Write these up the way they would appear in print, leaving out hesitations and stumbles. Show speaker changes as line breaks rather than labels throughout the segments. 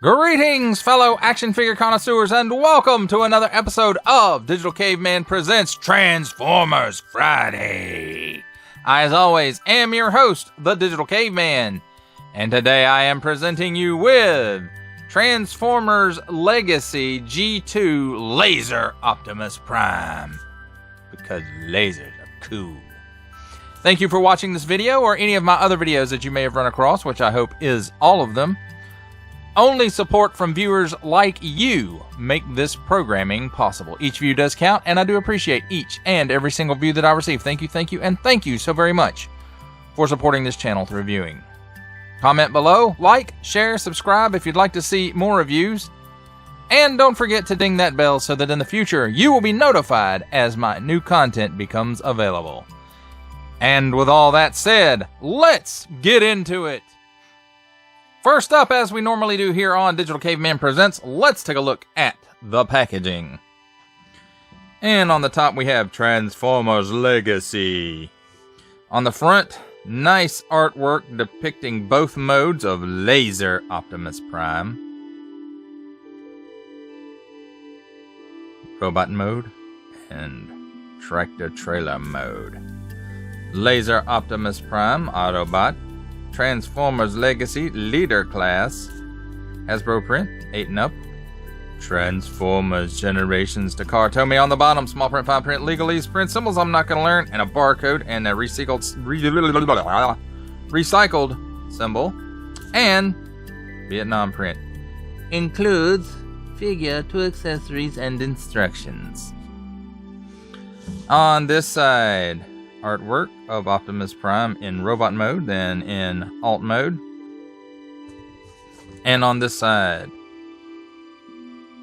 Greetings, fellow action figure connoisseurs, and welcome to another episode of Digital Caveman Presents Transformers Friday. I, as always, am your host, the Digital Caveman, and today I am presenting you with Transformers Legacy G2 Laser Optimus Prime, because lasers are cool. Thank you for watching this video, or any of my other videos that you may have run across, which I hope is all of them. Only support from viewers like you make this programming possible. Each view does count, and I do appreciate each and every single view that I receive. Thank you, and thank you so very much for supporting this channel through viewing. Comment below, like, share, subscribe if you'd like to see more reviews, and don't forget to ding that bell so that in the future you will be notified as my new content becomes available. And with all that said, let's get into it. First up, as we normally do here on Digital Caveman Presents, let's take a look at the packaging. And on the top we have Transformers Legacy. On the front, nice artwork depicting both modes of Laser Optimus Prime. Robot mode and Tractor Trailer mode. Laser Optimus Prime Autobot. Transformers Legacy Leader Class. Hasbro print, 8 and up. Transformers Generations to Cartomy on the bottom. Small print, fine print, legalese, print symbols I'm not going to learn, and a barcode and a recycled symbol. And Vietnam print. Includes figure, 2 accessories, and instructions. On this side, artwork of Optimus Prime in robot mode, then in alt mode. And on this side,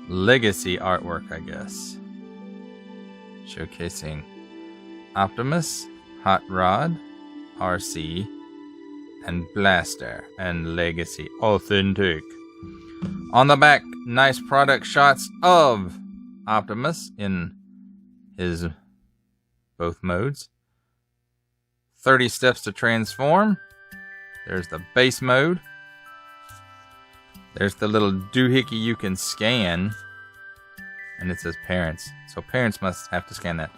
legacy artwork, I guess. Showcasing Optimus, Hot Rod, RC, and Blaster, and Legacy Authentic. On the back, nice product shots of Optimus in his both modes. 30 steps to transform. There's the base mode. There's the little doohickey you can scan. And it says parents. So parents must have to scan that.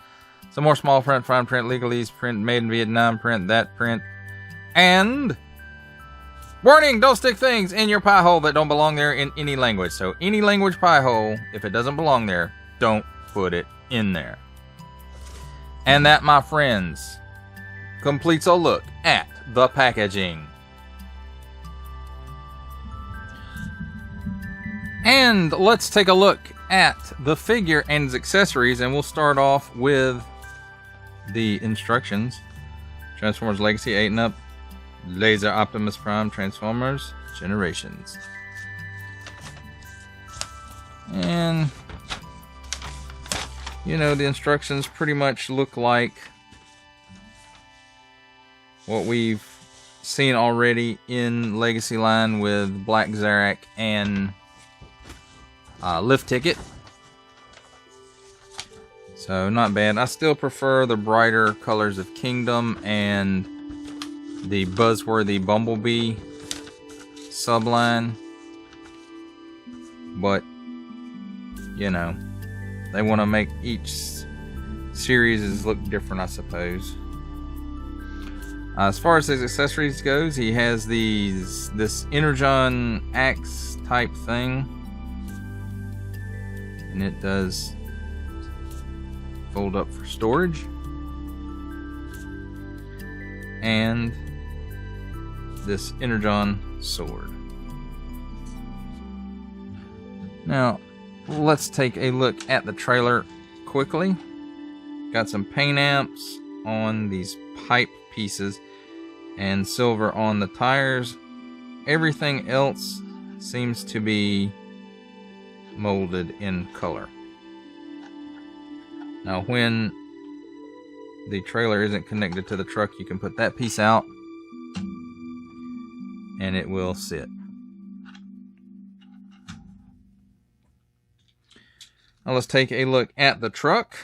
Some more small print, fine print, legalese print, made in Vietnam print, that print. And warning, don't stick things in your pie hole that don't belong there in any language. So any language pie hole, if it doesn't belong there, don't put it in there. And that, my friends, completes a look at the packaging. And let's take a look at the figure and its accessories, and we'll start off with the instructions. Transformers Legacy 8 and up, Laser Optimus Prime, Transformers Generations. And you know, the instructions pretty much look like what we've seen already in Legacy line with Black Zarak and Lift Ticket. So not bad. I still prefer the brighter colors of Kingdom and the Buzzworthy Bumblebee subline. But, you know, they want to make each series look different, I suppose. As far as his accessories goes, he has this Energon axe type thing, and it does fold up for storage. And this Energon sword. Now, let's take a look at the trailer quickly. Got some paint amps on these pipe pieces and silver on the tires. Everything else seems to be molded in color. Now when the trailer isn't connected to the truck, you can put that piece out and it will sit. Now let's take a look at the truck.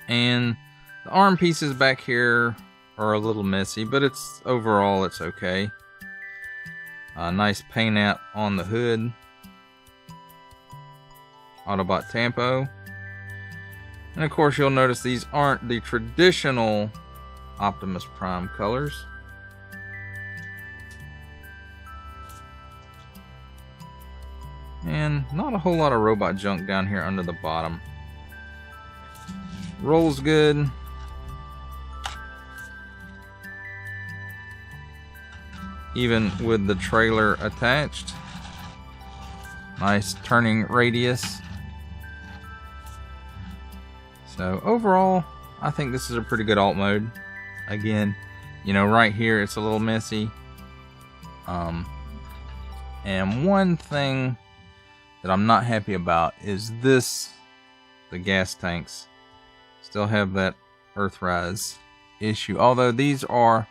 And the arm pieces back here are a little messy, but overall it's okay. Nice paint out on the hood. Autobot Tampo. And of course you'll notice these aren't the traditional Optimus Prime colors. And not a whole lot of robot junk down here under the bottom. Rolls good. Even with the trailer attached. Nice turning radius. So overall, I think this is a pretty good alt mode. Again, you know, right here it's a little messy. And one thing that I'm not happy about is this, the gas tanks still have that Earthrise issue. Although these are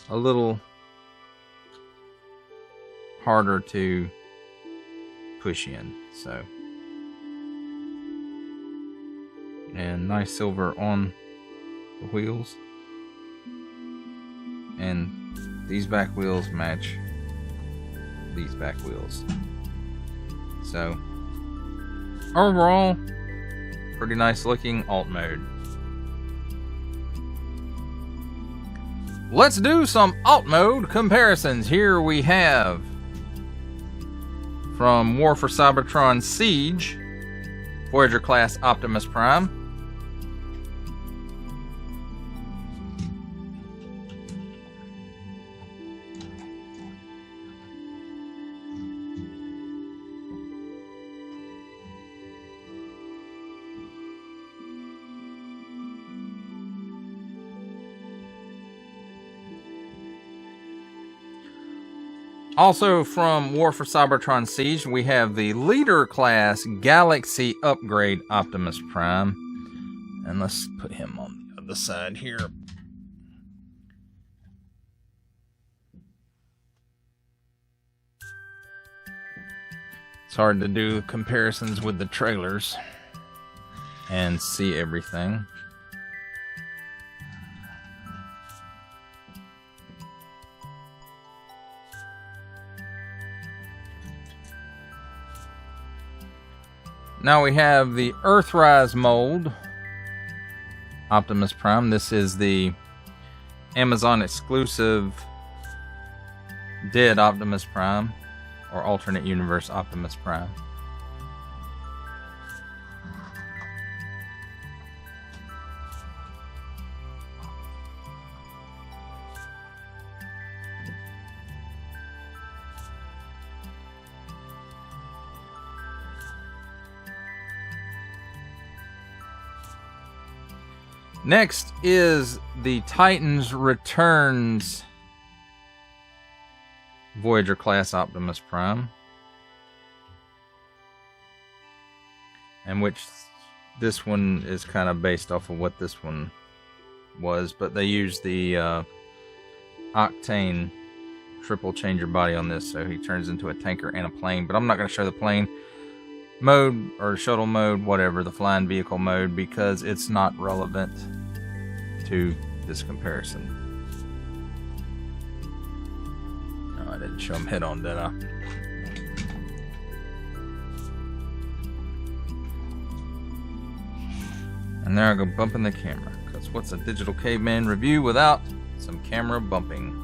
a little harder to push in, so. And nice silver on the wheels. And these back wheels match these back wheels. So, overall, pretty nice looking alt mode. Let's do some alt mode comparisons. Here we have from War for Cybertron Siege, Voyager class Optimus Prime. Also from War for Cybertron Siege, we have the Leader Class Galaxy Upgrade Optimus Prime. And let's put him on the other side here. It's hard to do comparisons with the trailers and see everything. Now we have the Earthrise mold Optimus Prime. This is the Amazon exclusive Dead Optimus Prime, or alternate universe Optimus Prime. Next is the Titans Returns Voyager class Optimus Prime, and which this one is kind of based off of what this one was, but they used the Octane triple changer body on this, so he turns into a tanker and a plane. But I'm not going to show the plane mode or shuttle mode, whatever, the flying vehicle mode, because it's not relevant to this comparison. No, I didn't show him head on, did I? And there I go bumping the camera, because what's a Digital Caveman review without some camera bumping?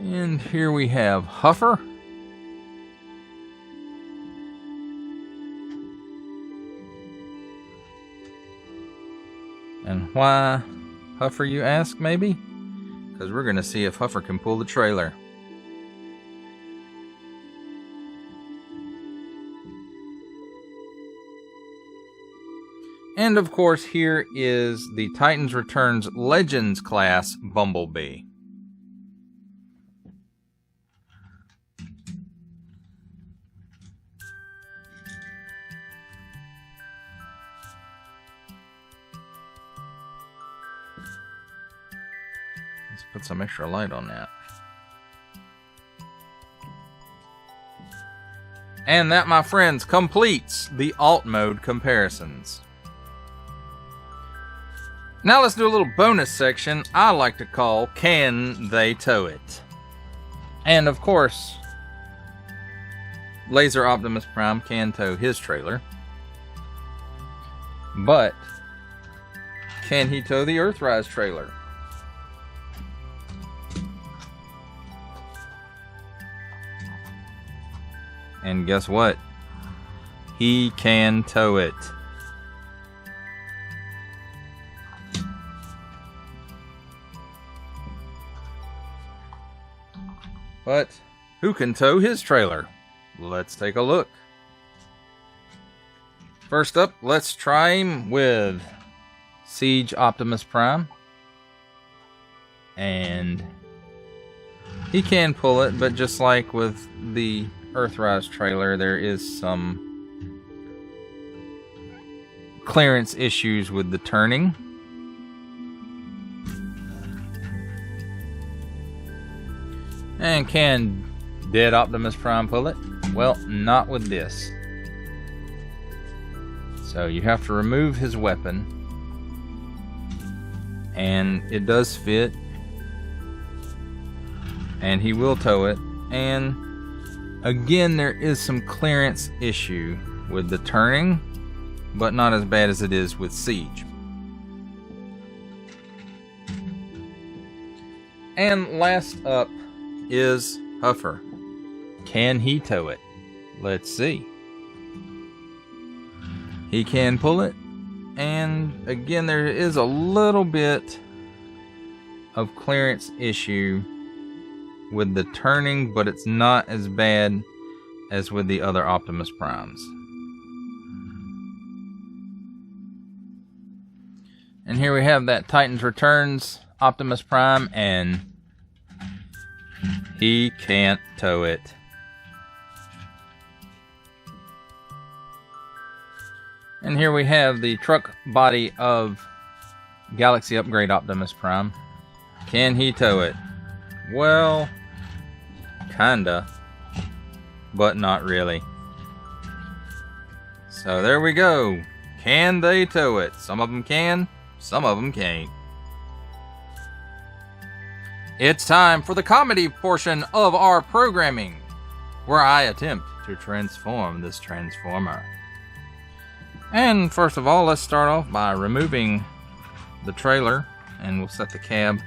And here we have Huffer. And why Huffer, you ask, maybe? Because we're going to see if Huffer can pull the trailer. And of course, here is the Titans Returns Legends class Bumblebee. Let's put some extra light on that. And that, my friends, completes the alt mode comparisons. Now let's do a little bonus section I like to call Can They Tow It? And of course, Laser Optimus Prime can tow his trailer. But can he tow the Earthrise trailer? And guess what? He can tow it. But who can tow his trailer? Let's take a look. First up, let's try him with Siege Optimus Prime. And he can pull it, but just like with the Earthrise trailer, there is some clearance issues with the turning. And can dead Optimus Prime pull it? Well, not with this. So you have to remove his weapon. And it does fit. And he will tow it. And again, there is some clearance issue with the turning, but not as bad as it is with Siege. And last up is Huffer. Can he tow it? Let's see. He can pull it, and again there is a little bit of clearance issue with the turning, but it's not as bad as with the other Optimus Primes. And here we have that Titans Returns Optimus Prime, and he can't tow it. And here we have the truck body of Galaxy Upgrade Optimus Prime. Can he tow it? Well, kinda, but not really. So there we go. Can they tow it? Some of them can, some of them can't. It's time for the comedy portion of our programming, where I attempt to transform this Transformer. And first of all, let's start off by removing the trailer, and we'll set the cab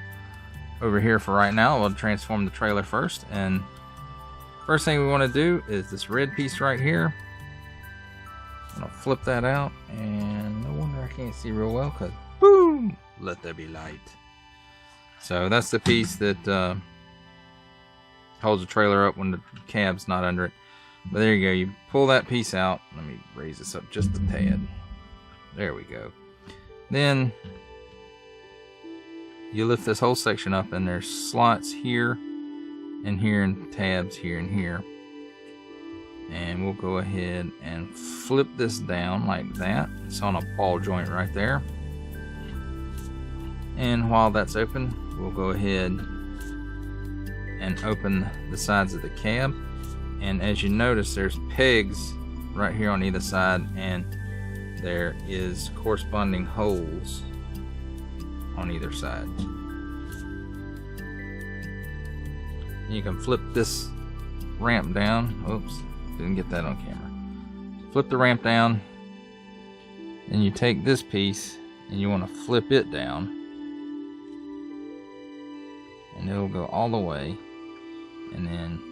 over here for right now. We'll transform the trailer first, and first thing we want to do is this red piece right here. I'm gonna flip that out, and no wonder I can't see real well, because boom, let there be light. So that's the piece that holds the trailer up when the cab's not under it. But there you go, you pull that piece out. Let me raise this up just a tad. There we go. Then you lift this whole section up, and there's slots here and here, and tabs here and here. And we'll go ahead and flip this down like that. It's on a ball joint right there. And while that's open, we'll go ahead and open the sides of the cab. And as you notice, there's pegs right here on either side, and there is corresponding holes on either side. You can flip this ramp down. Oops, didn't get that on camera. Flip the ramp down, and you take this piece and you want to flip it down, and it'll go all the way, and then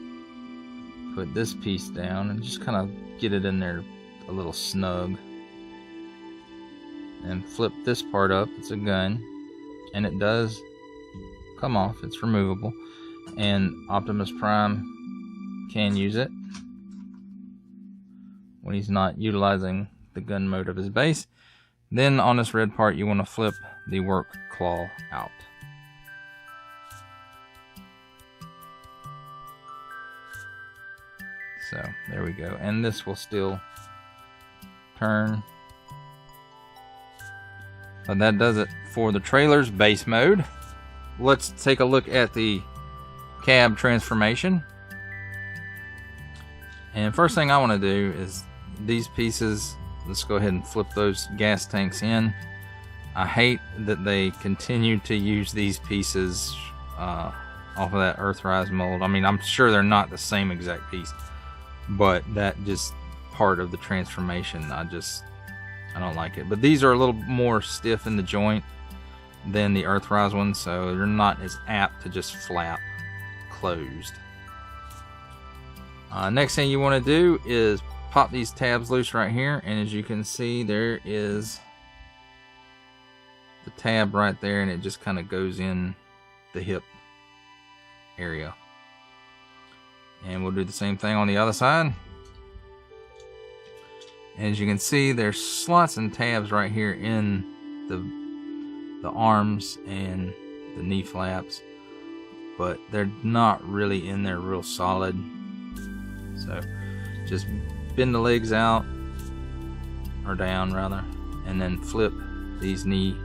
put this piece down and just kind of get it in there a little snug, and flip this part up. It's a gun, and it does come off. It's removable, and Optimus Prime can use it when he's not utilizing the gun mode of his base. Then on this red part, you want to flip the work claw out. So there we go, and this will still turn. But that does it for the trailer's base mode. Let's take a look at the cab transformation. And first thing I want to do is these pieces, let's go ahead and flip those gas tanks in. I hate that they continue to use these pieces off of that Earthrise mold. I mean, I'm sure they're not the same exact piece, but that just part of the transformation, I don't like it. But these are a little more stiff in the joint than the Earthrise ones, so they're not as apt to just flap closed. Next thing you want to do is pop these tabs loose right here, and as you can see, there is the tab right there, and it just kind of goes in the hip area. And we'll do the same thing on the other side. As you can see, there's slots and tabs right here in the arms and the knee flaps, but they're not really in there real solid. So just bend the legs out, or down rather, and then flip these knee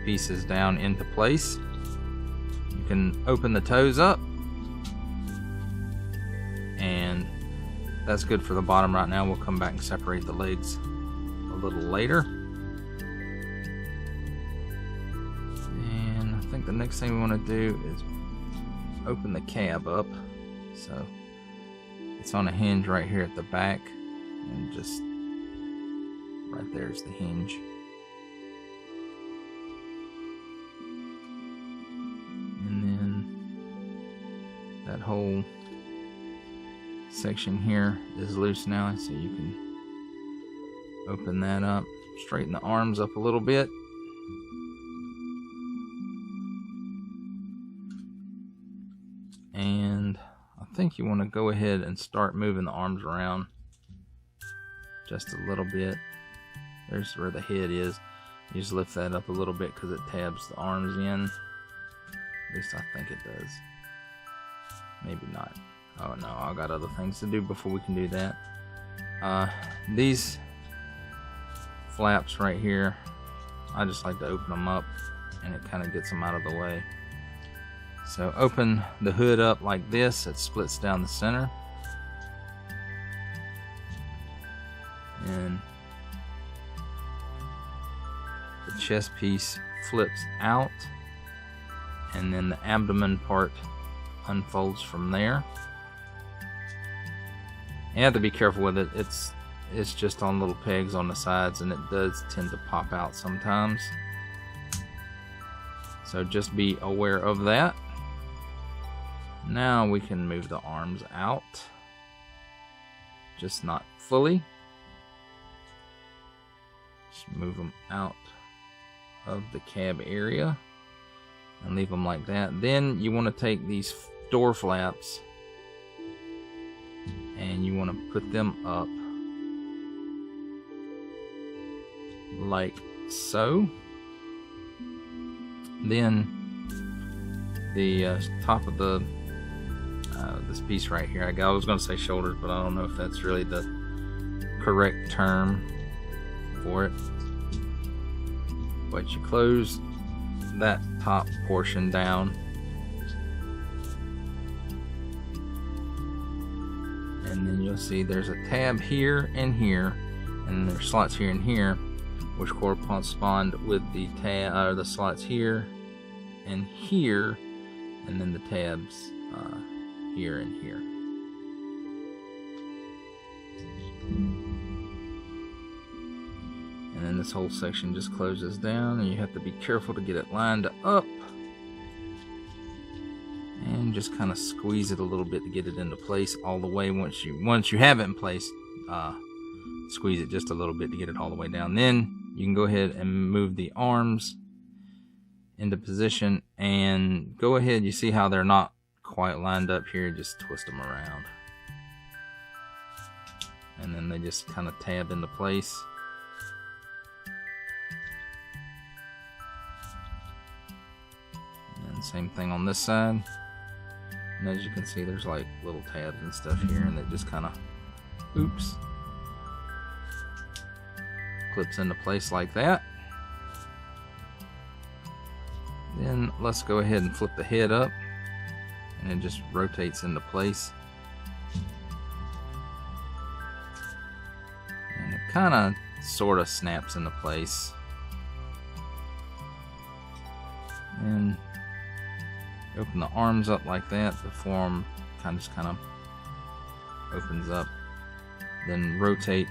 pieces down into place. You can open the toes up, and that's good for the bottom right now. We'll come back and separate the legs a little later. And I think the next thing we want to do is open the cab up. So it's on a hinge right here at the back, and just right there's the hinge. And then that whole section here is loose now, so you can open that up, straighten the arms up a little bit, and I think you want to go ahead and start moving the arms around just a little bit. There's where the head is. You just lift that up a little bit because it tabs the arms in. At least I think it does. Maybe not. Oh no, I got other things to do before we can do that. These flaps right here, I just like to open them up, and it kind of gets them out of the way. So open the hood up like this, it splits down the center. And the chest piece flips out, and then the abdomen part unfolds from there. You have to be careful with it. It's just on little pegs on the sides, and it does tend to pop out sometimes. So just be aware of that. Now we can move the arms out, just not fully. Just move them out of the cab area and leave them like that. Then you want to take these door flaps and you want to put them up like so. Then the top of the this piece right here, I was going to say shoulders, but I don't know if that's really the correct term for it. But you close that top portion down, and then you'll see there's a tab here and here, and there's slots here and here, which correspond with the the slots here and here, and then the tabs here and here. And then this whole section just closes down, and you have to be careful to get it lined up, and just kind of squeeze it a little bit to get it into place all the way. Once you have it in place, squeeze it just a little bit to get it all the way down. Then you can go ahead and move the arms into position, and go ahead, you see how they're not quite lined up here, just twist them around, and then they just kind of tab into place. And same thing on this side, and as you can see, there's like little tabs and stuff here, and it just kind of clips into place like that. Then let's go ahead and flip the head up, and it just rotates into place. And it kind of sort of snaps into place. And open the arms up like that. The forearm kind of opens up. Then rotate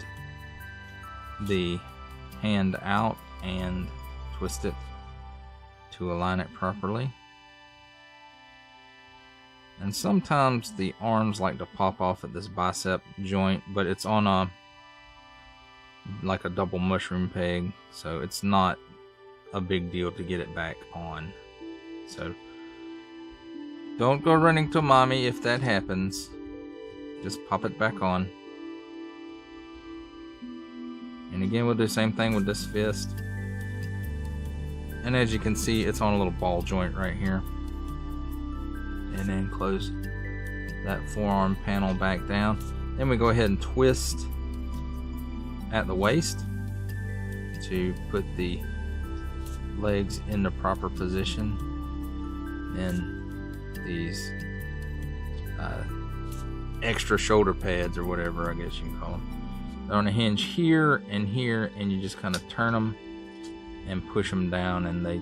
the hand out and twist it to align it properly. And sometimes the arms like to pop off at this bicep joint, but it's on like a double mushroom peg, so it's not a big deal to get it back on. So don't go running to mommy if that happens. Just pop it back on. And again, we'll do the same thing with this fist. And as you can see, it's on a little ball joint right here. And then close that forearm panel back down. Then we go ahead and twist at the waist to put the legs in the proper position. And these extra shoulder pads, or whatever I guess you can call them, they're on a hinge here, and you just kind of turn them and push them down, and they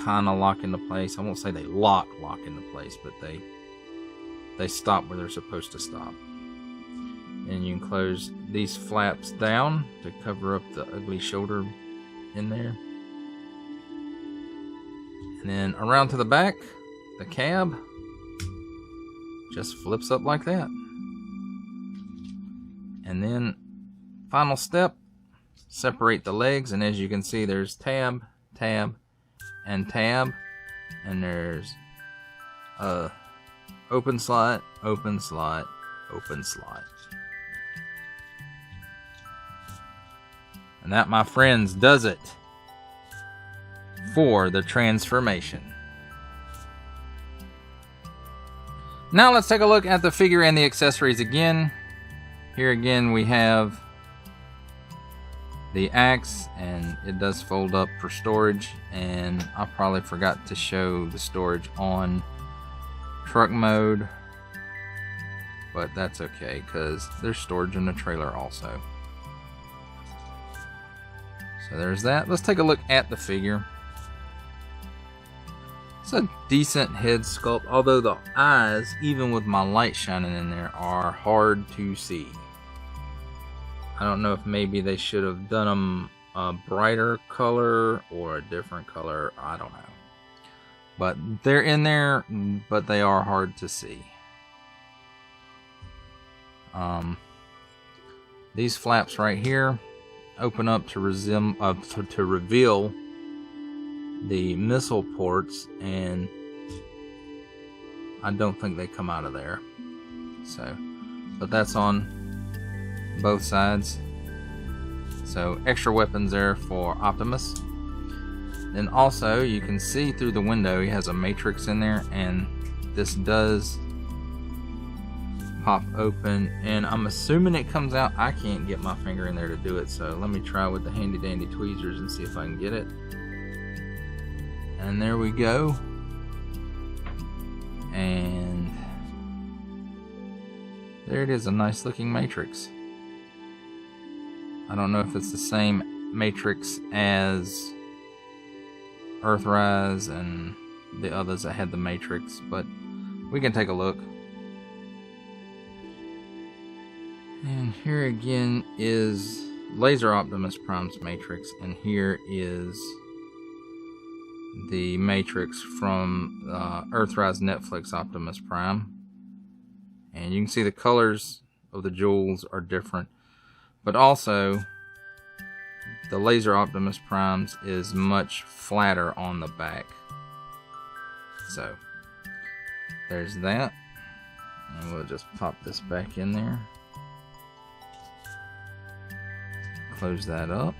kind of lock into place. I won't say they lock into place, but they stop where they're supposed to stop. And you can close these flaps down to cover up the ugly shoulder in there. And then around to the back, the cab just flips up like that. And then final step, separate the legs, and as you can see, there's tab, tab, and tab, and there's open slot, open slot, open slot. And that, my friends, does it for the transformation. Now let's take a look at the figure and the accessories again. Here again we have the axe, and it does fold up for storage, and I probably forgot to show the storage on truck mode, but that's okay because there's storage in the trailer also. So there's that. Let's take a look at the figure. It's a decent head sculpt, although the eyes, even with my light shining in there, are hard to see. I don't know if maybe they should have done them a brighter color or a different color. I don't know. But they're in there, but they are hard to see. These flaps right here open up to reveal the missile ports, and I don't think they come out of there. So, but that's on both sides. So extra weapons there for Optimus. Then also you can see through the window he has a matrix in there, and this does pop open, and I'm assuming it comes out. I can't get my finger in there to do it, so let me try with the handy dandy tweezers and see if I can get it. And there we go. And there it is, a nice looking matrix. I don't know if it's the same matrix as Earthrise and the others that had the matrix, but we can take a look. And here again is Laser Optimus Prime's matrix, and here is the matrix from Earthrise Netflix Optimus Prime. And you can see the colors of the jewels are different, but also the Laser Optimus Prime's is much flatter on the back. So there's that, and we'll just pop this back in there, close that up.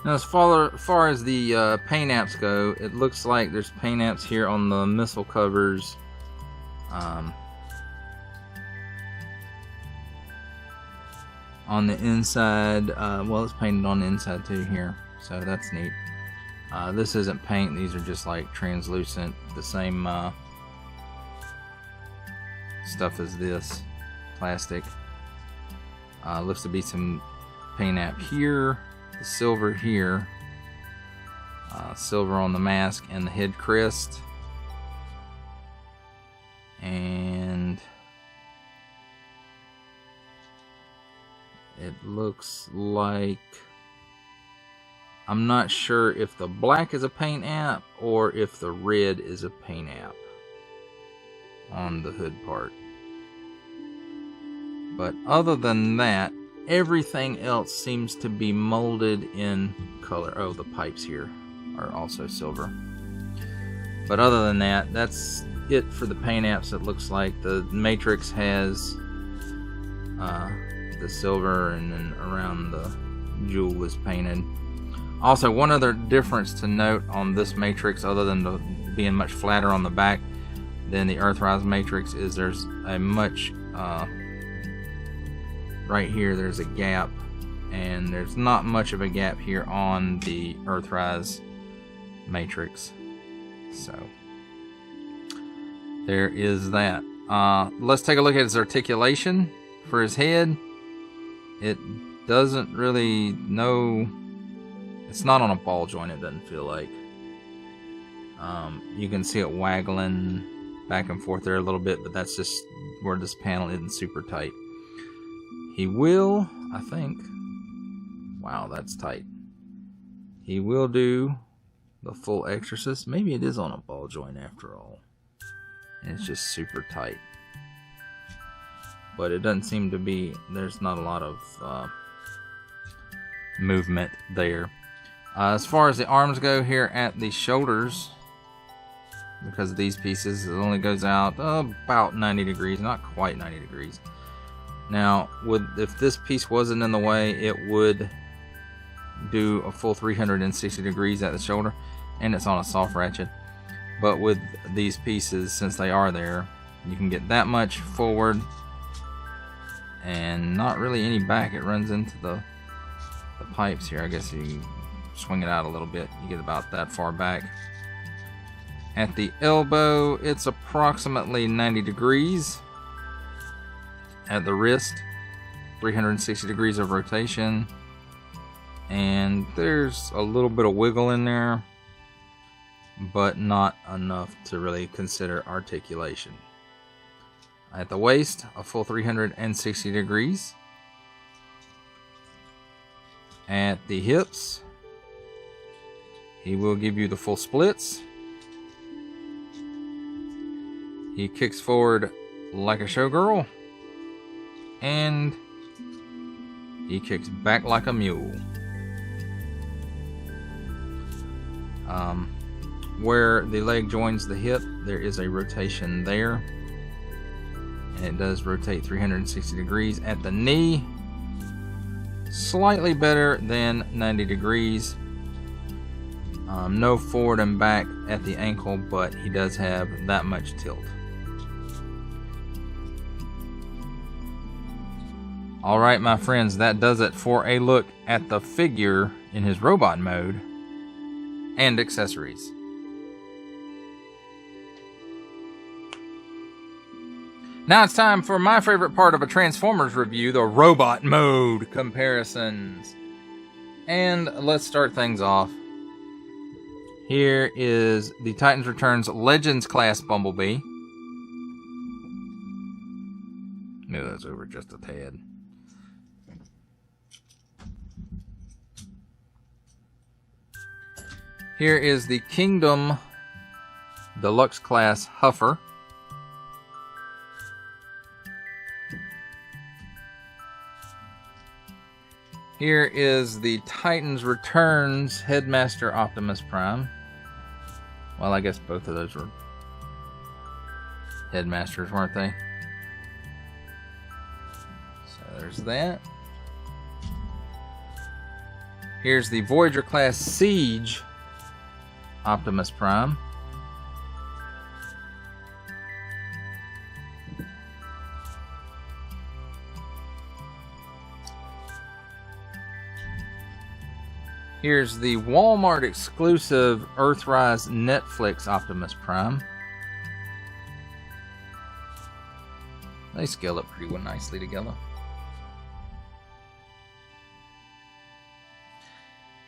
Now, as far as the paint apps go, it looks like there's paint apps here on the missile covers. On the inside, well, it's painted on the inside too here, so that's neat. This isn't paint, these are just like translucent, the same stuff as this, plastic. Looks to be some paint app here, the silver here, silver on the mask and the head crest. And it looks like, I'm not sure if the black is a paint app or if the red is a paint app on the hood part. But other than that, everything else seems to be molded in color. Oh, the pipes here are also silver. But other than that, that's it for the paint apps. It looks like the Matrix has the silver, and then around the jewel was painted. Also, one other difference to note on this Matrix, other than being much flatter on the back than the Earthrise Matrix, is there's a much right here there's a gap, and there's not much of a gap here on the Earthrise Matrix. So there is that. Let's take a look at his articulation for his head. It doesn't really know. It's not on a ball joint, it doesn't feel like. You can see it waggling back and forth there a little bit, but that's just where this panel isn't super tight. He will, I think, wow, that's tight. He will do the full Exorcist. Maybe it is on a ball joint after all. And it's just super tight. But it doesn't seem to be, there's not a lot of movement there. As far as the arms go here at the shoulders, because of these pieces, it only goes out about 90 degrees, not quite 90 degrees. Now, if this piece wasn't in the way, it would do a full 360 degrees at the shoulder, and it's on a soft ratchet. But with these pieces, since they are there, you can get that much forward and not really any back. It runs into the pipes here. I guess you swing it out a little bit, you get about that far back. At the elbow, it's approximately 90 degrees. At the wrist, 360 degrees of rotation, and there's a little bit of wiggle in there, but not enough to really consider articulation. At the waist, a full 360 degrees. At the hips, he will give you the full splits. He kicks forward like a showgirl, and he kicks back like a mule. Where the leg joins the hip, there is a rotation there, and it does rotate 360 degrees. At the knee, slightly better than 90 degrees. No forward and back at the ankle, but he does have that much tilt. Alright, my friends, that does it for a look at the figure in his robot mode and accessories. Now it's time for my favorite part of a Transformers review, the robot mode comparisons. And let's start things off. Here is the Titans Returns Legends class Bumblebee. No, that's over just a tad. Here is the Kingdom Deluxe class Huffer. Here is the Titans Returns Headmaster Optimus Prime. Well, I guess both of those were Headmasters, weren't they? So there's that. Here's the Voyager class Siege Optimus Prime. Here's the Walmart exclusive Earthrise Netflix Optimus Prime. They scale up pretty nicely together.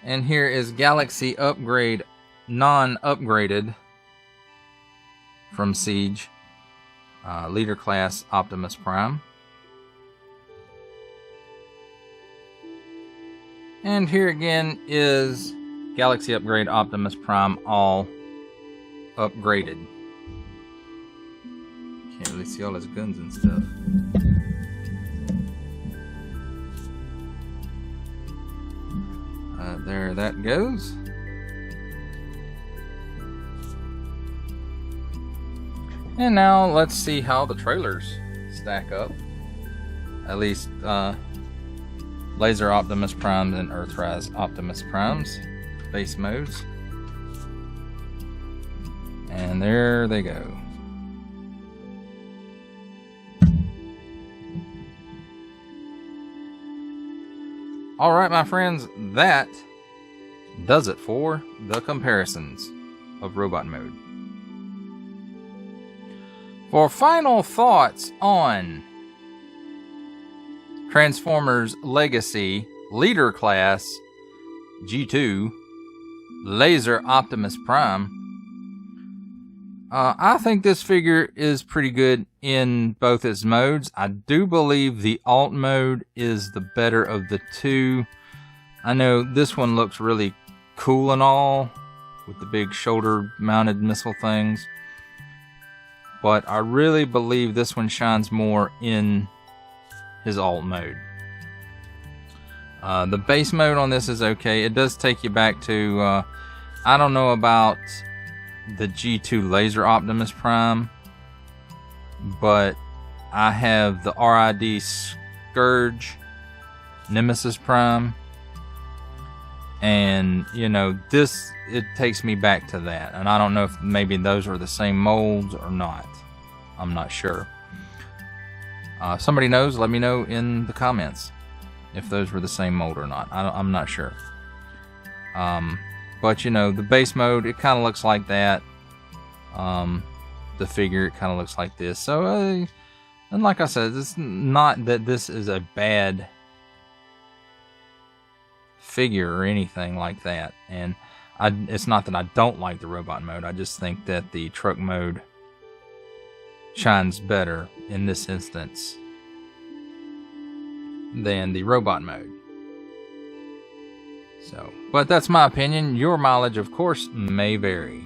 And here is Galaxy Upgrade non-upgraded from Siege leader class Optimus Prime. And here again is Galaxy Upgrade Optimus Prime, all upgraded. Can't really see all his guns and stuff. There that goes. And now let's see how the trailers stack up. At least Laser Optimus Primes and Earthrise Optimus Primes base modes. And there they go. Alright, my friends, that does it for the comparisons of robot mode. For final thoughts on Transformers Legacy Leader Class G2 Laser Optimus Prime, I think this figure is pretty good in both its modes. I do believe the alt mode is the better of the two. I know this one looks really cool and all with the big shoulder mounted missile things, but I really believe this one shines more in his alt mode. The base mode on this is okay. It does take you back to I don't know about the G2 Laser Optimus Prime, but I have the RID Scourge Nemesis Prime, and you know, this, it takes me back to that, and I don't know if maybe those are the same molds or not. I'm not sure. Somebody knows, let me know in the comments if those were the same mold or not. I'm not sure. But you know, the base mode, it kind of looks like that. The figure, it kind of looks like this. So, and like I said, it's not that this is a bad figure or anything like that. And it's not that I don't like the robot mode. I just think that the truck mode shines better in this instance than the robot mode. So, but that's my opinion. Your mileage, of course, may vary.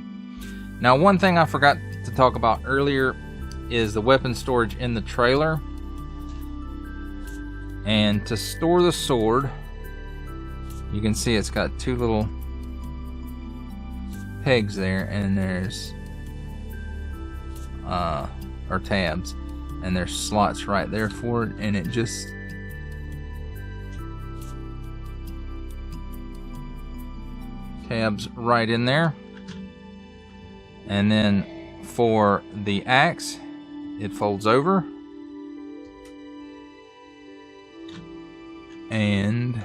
Now, one thing I forgot to talk about earlier is the weapon storage in the trailer. And to store the sword, you can see it's got two little pegs there, and there's or tabs, and there's slots right there for it, and it just tabs right in there. And then for the axe, it folds over, and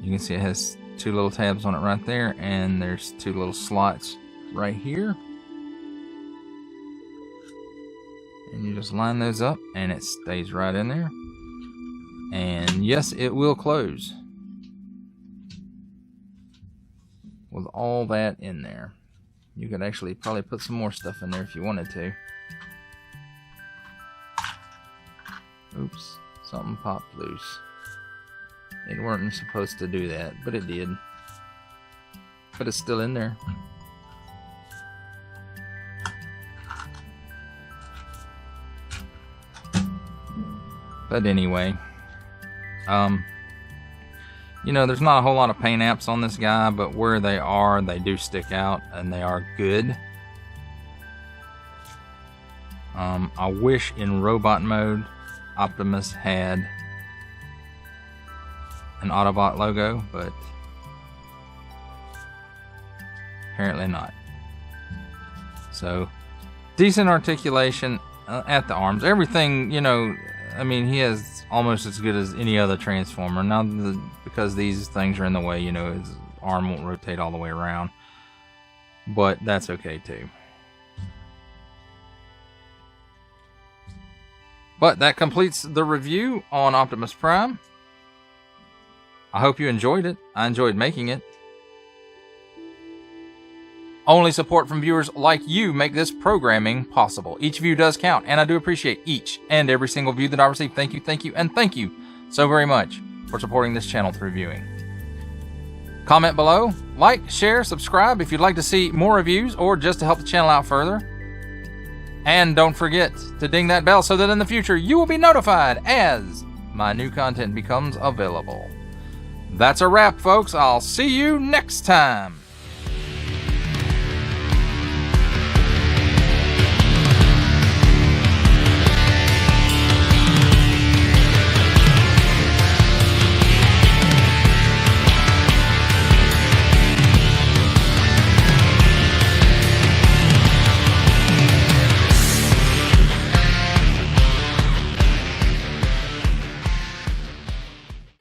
you can see it has two little tabs on it right there, and there's two little slots right here, and you just line those up and it stays right in there. And yes, it will close with all that in there. You could actually probably put some more stuff in there if you wanted to. Oops, something popped loose. It weren't supposed to do that, but it did. But it's still in there. But anyway, you know, there's not a whole lot of paint apps on this guy, but where they are, they do stick out, and they are good. I wish in robot mode, Optimus had an Autobot logo, but apparently not. So, decent articulation at the arms. Everything, you know, I mean, he has almost as good as any other Transformer. Now, because these things are in the way, you know, his arm won't rotate all the way around. But that's okay, too. But that completes the review on Optimus Prime. I hope you enjoyed it. I enjoyed making it. Only support from viewers like you make this programming possible. Each view does count, and I do appreciate each and every single view that I receive. Thank you, and thank you so very much for supporting this channel through viewing. Comment below, like, share, subscribe if you'd like to see more reviews or just to help the channel out further. And don't forget to ding that bell so that in the future you will be notified as my new content becomes available. That's a wrap, folks. I'll see you next time.